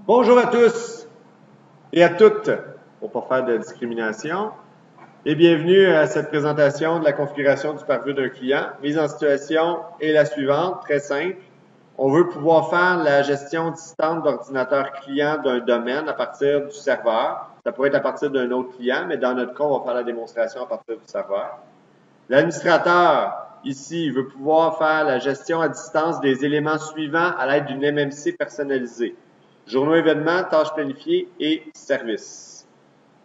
Bonjour à tous et à toutes, pour ne pas faire de discrimination, et bienvenue à cette présentation de la configuration du pare-feu d'un client. Mise en situation est la suivante, très simple. On veut pouvoir faire la gestion distante d'ordinateur client d'un domaine à partir du serveur. Ça pourrait être à partir d'un autre client, mais dans notre cas, on va faire la démonstration à partir du serveur. L'administrateur, ici, veut pouvoir faire la gestion à distance des éléments suivants à l'aide d'une MMC personnalisée. Journaux, événements, tâches planifiées et services.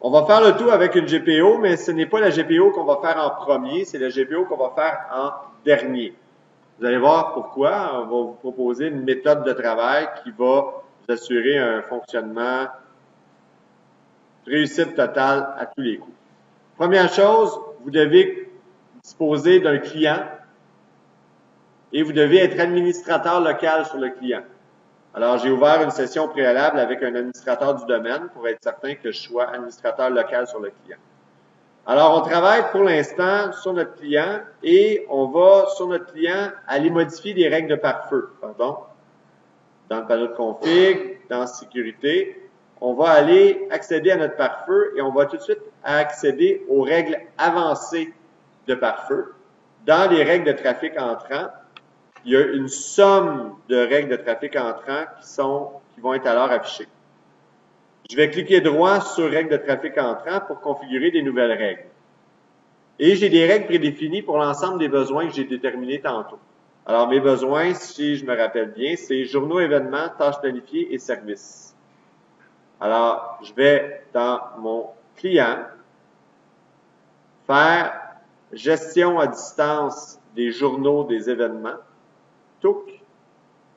On va faire le tout avec une GPO, mais ce n'est pas la GPO qu'on va faire en premier, c'est la GPO qu'on va faire en dernier. Vous allez voir pourquoi. On va vous proposer une méthode de travail qui va vous assurer un fonctionnement réussite totale à tous les coups. Première chose, vous devez disposer d'un client et vous devez être administrateur local sur le client. Alors, j'ai ouvert une session préalable avec un administrateur du domaine pour être certain que je sois administrateur local sur le client. Alors, on travaille pour l'instant sur notre client et on va, sur notre client, aller modifier les règles de pare-feu. Dans le panneau de config, dans sécurité, on va aller accéder à notre pare-feu et on va tout de suite accéder aux règles avancées de pare-feu. Dans les règles de trafic entrant, il y a une somme de règles de trafic entrant qui vont être alors affichées. Je vais cliquer droit sur règles de trafic entrant pour configurer des nouvelles règles. Et j'ai des règles prédéfinies pour l'ensemble des besoins que j'ai déterminés tantôt. Alors, mes besoins, si je me rappelle bien, c'est journaux, événements, tâches planifiées et services. Alors, je vais dans mon client faire gestion à distance des journaux, des événements.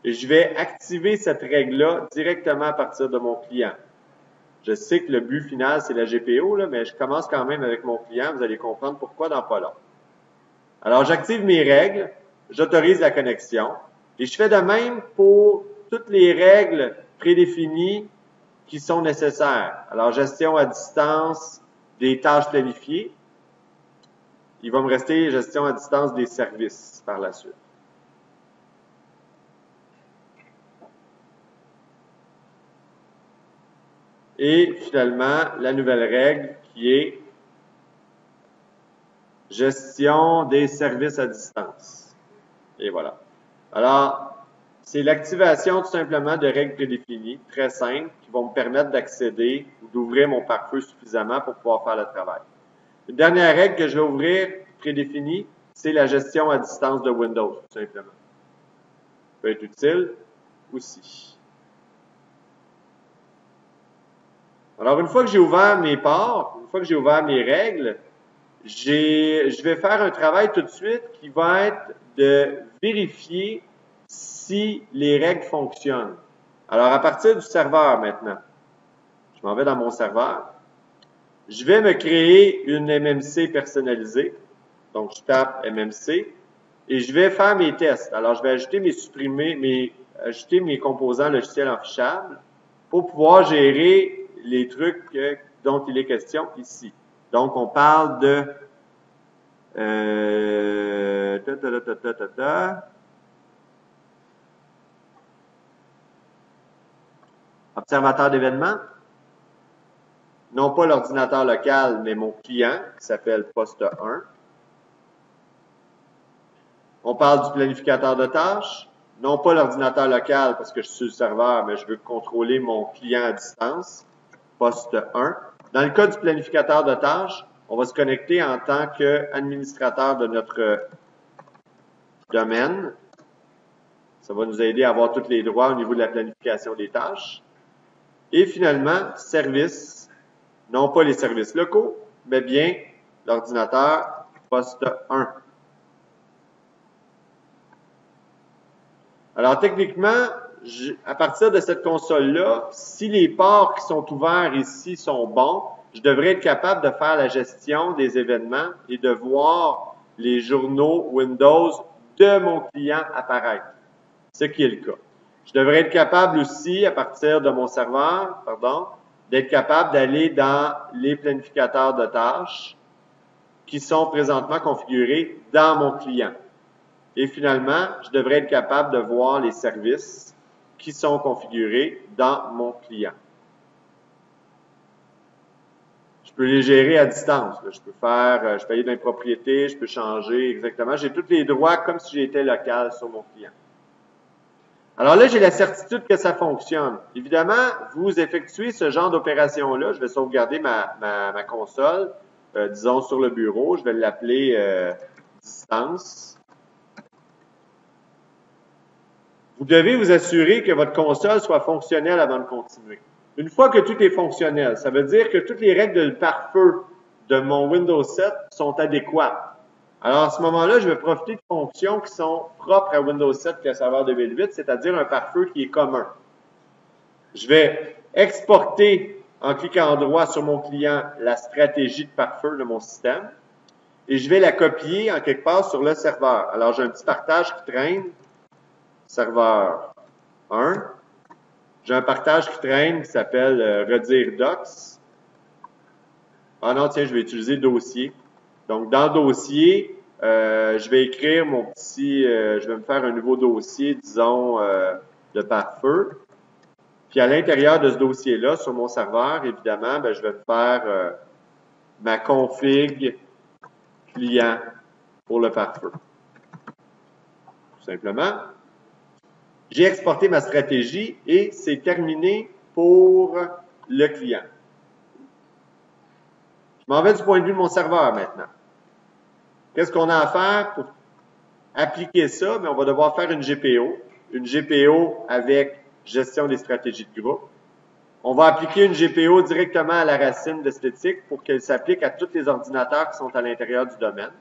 Et je vais activer cette règle-là directement à partir de mon client. Je sais que le but final, c'est la GPO, là, mais je commence quand même avec mon client. Vous allez comprendre pourquoi dans pas long. Alors, j'active mes règles, j'autorise la connexion, et je fais de même pour toutes les règles prédéfinies qui sont nécessaires. Alors, gestion à distance des tâches planifiées. Il va me rester gestion à distance des services par la suite. Et finalement, la nouvelle règle qui est gestion des services à distance. Et voilà. Alors, c'est l'activation tout simplement de règles prédéfinies, très simples, qui vont me permettre d'accéder ou d'ouvrir mon pare-feu suffisamment pour pouvoir faire le travail. Une dernière règle que je vais ouvrir prédéfinie, c'est la gestion à distance de Windows, tout simplement. Ça peut être utile aussi. Alors, une fois que j'ai ouvert mes ports, une fois que j'ai ouvert mes règles, je vais faire un travail tout de suite qui va être de vérifier si les règles fonctionnent. Alors, à partir du serveur maintenant, je m'en vais dans mon serveur. Je vais me créer une MMC personnalisée. Donc, je tape MMC et je vais faire mes tests. Alors, je vais ajouter mes composants logiciels affichables pour pouvoir gérer les trucs dont il est question ici. Donc, on parle de observateur d'événements. Non pas l'ordinateur local, mais mon client qui s'appelle poste 1. On parle du planificateur de tâches. Non pas l'ordinateur local parce que je suis sur le serveur, mais je veux contrôler mon client à distance. Poste 1. Dans le cas du planificateur de tâches, on va se connecter en tant qu'administrateur de notre domaine. Ça va nous aider à avoir tous les droits au niveau de la planification des tâches. Et finalement, service, non pas les services locaux, mais bien l'ordinateur poste 1. Alors, techniquement, à partir de cette console-là, si les ports qui sont ouverts ici sont bons, je devrais être capable de faire la gestion des événements et de voir les journaux Windows de mon client apparaître, ce qui est le cas. Je devrais être capable aussi, à partir de mon serveur, d'être capable d'aller dans les planificateurs de tâches qui sont présentement configurés dans mon client. Et finalement, je devrais être capable de voir les services qui sont configurés dans mon client. Je peux les gérer à distance. Je peux aller dans les propriétés, je peux changer exactement. J'ai tous les droits comme si j'étais local sur mon client. Alors là, j'ai la certitude que ça fonctionne. Évidemment, vous effectuez ce genre d'opération-là. Je vais sauvegarder ma console, disons sur le bureau. Je vais l'appeler distance. Vous devez vous assurer que votre console soit fonctionnelle avant de continuer. Une fois que tout est fonctionnel, ça veut dire que toutes les règles de pare-feu de mon Windows 7 sont adéquates. Alors, à ce moment-là, je vais profiter de fonctions qui sont propres à Windows 7 et à serveur 2008, c'est-à-dire un pare-feu qui est commun. Je vais exporter, en cliquant droit sur mon client, la stratégie de pare-feu de mon système et je vais la copier en quelque part sur le serveur. Alors, j'ai un petit partage qui traîne, serveur 1. J'ai un partage qui traîne qui s'appelle redire docs. Ah non, tiens, je vais utiliser dossier. Donc, dans dossier, je vais écrire mon petit, je vais me faire un nouveau dossier, disons, de pare-feu. Puis à l'intérieur de ce dossier-là, sur mon serveur, évidemment, je vais me faire ma config client pour le pare-feu. Tout simplement. J'ai exporté ma stratégie et c'est terminé pour le client. Je m'en vais du point de vue de mon serveur maintenant. Qu'est-ce qu'on a à faire pour appliquer ça? Bien, on va devoir faire une GPO avec gestion des stratégies de groupe. On va appliquer une GPO directement à la racine d'esthétique pour qu'elle s'applique à tous les ordinateurs qui sont à l'intérieur du domaine.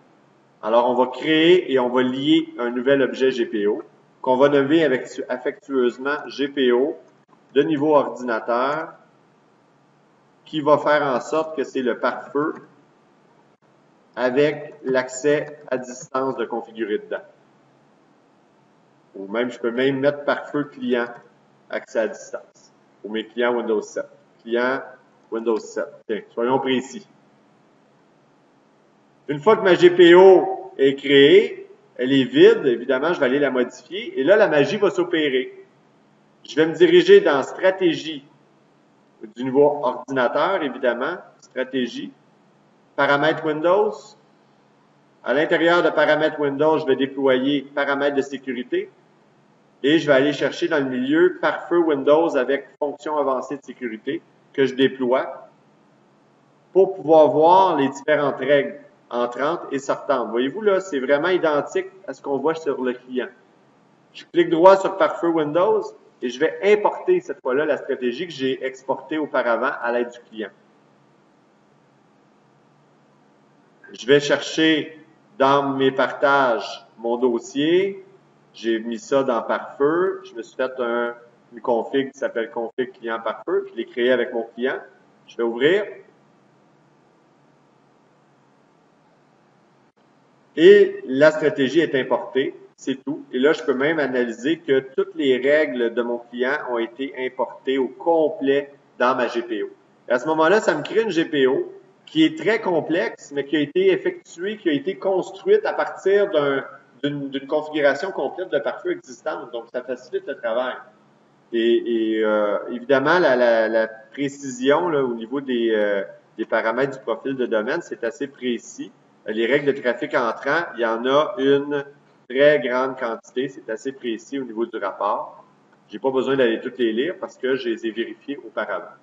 Alors, on va créer et on va lier un nouvel objet GPO qu'on va nommer affectueusement GPO de niveau ordinateur qui va faire en sorte que c'est le pare-feu avec l'accès à distance de configurer dedans. Ou même, je peux même mettre pare-feu client accès à distance pour mes clients Windows 7. Client Windows 7. Tiens, soyons précis. Une fois que ma GPO est créée, elle est vide, évidemment, je vais aller la modifier. Et là, la magie va s'opérer. Je vais me diriger dans stratégie du niveau ordinateur, évidemment, stratégie, paramètres Windows. À l'intérieur de paramètres Windows, je vais déployer paramètres de sécurité. Et je vais aller chercher dans le milieu pare-feu Windows avec fonction avancée de sécurité que je déploie pour pouvoir voir les différentes règles entrantes et sortantes. Voyez-vous là, c'est vraiment identique à ce qu'on voit sur le client. Je clique droit sur pare-feu Windows et je vais importer cette fois-là la stratégie que j'ai exportée auparavant à l'aide du client. Je vais chercher dans mes partages mon dossier. J'ai mis ça dans pare-feu. Je me suis fait une config qui s'appelle config client pare-feu. Je l'ai créé avec mon client. Je vais ouvrir. Et la stratégie est importée. C'est tout. Et là, je peux même analyser que toutes les règles de mon client ont été importées au complet dans ma GPO. Et à ce moment-là, ça me crée une GPO qui est très complexe, mais qui a été effectuée, qui a été construite à partir d'une configuration complète de pare-feu existante. Donc, ça facilite le travail. Et évidemment, la précision là, au niveau des paramètres du profil de domaine, c'est assez précis. Les règles de trafic entrant, il y en a une très grande quantité. C'est assez précis au niveau du rapport. J'ai pas besoin d'aller toutes les lire parce que je les ai vérifiées auparavant.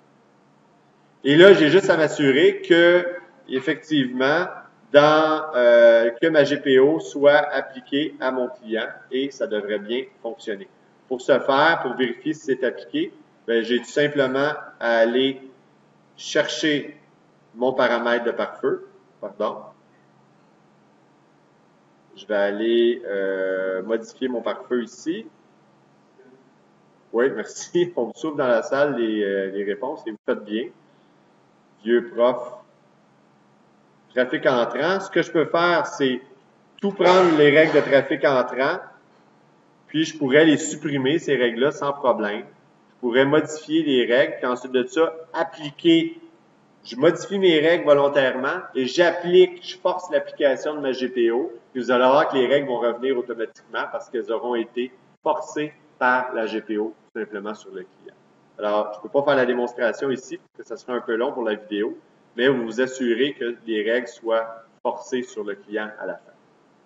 Et là, j'ai juste à m'assurer que, effectivement, que ma GPO soit appliquée à mon client et ça devrait bien fonctionner. Pour ce faire, pour vérifier si c'est appliqué, j'ai tout simplement à aller chercher mon paramètre de pare-feu. Pardon. Je vais aller modifier mon pare-feu ici. Oui, merci. On me s'ouvre dans la salle les réponses et vous faites bien. Vieux prof. Trafic entrant. Ce que je peux faire, c'est tout prendre les règles de trafic entrant, puis je pourrais les supprimer, ces règles-là, sans problème. Je pourrais modifier les règles, puis ensuite de ça, appliquer. Je modifie mes règles volontairement et j'applique, je force l'application de ma GPO. Puis vous allez voir que les règles vont revenir automatiquement parce qu'elles auront été forcées par la GPO, tout simplement sur le client. Alors, je ne peux pas faire la démonstration ici parce que ça serait un peu long pour la vidéo, mais vous vous assurez que les règles soient forcées sur le client à la fin.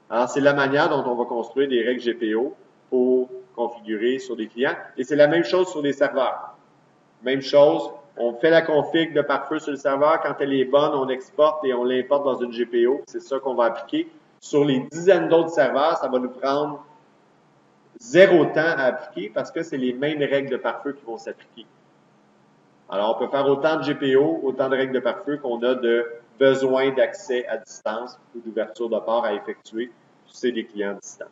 Alors, c'est la manière dont on va construire des règles GPO pour configurer sur des clients. Et c'est la même chose sur des serveurs. Même chose, on fait la config de pare-feu sur le serveur. Quand elle est bonne, on exporte et on l'importe dans une GPO. C'est ça qu'on va appliquer. Sur les dizaines d'autres serveurs, ça va nous prendre 0 temps à appliquer parce que c'est les mêmes règles de pare-feu qui vont s'appliquer. Alors, on peut faire autant de GPO, autant de règles de pare-feu qu'on a de besoin d'accès à distance ou d'ouverture de port à effectuer. C'est des clients distants.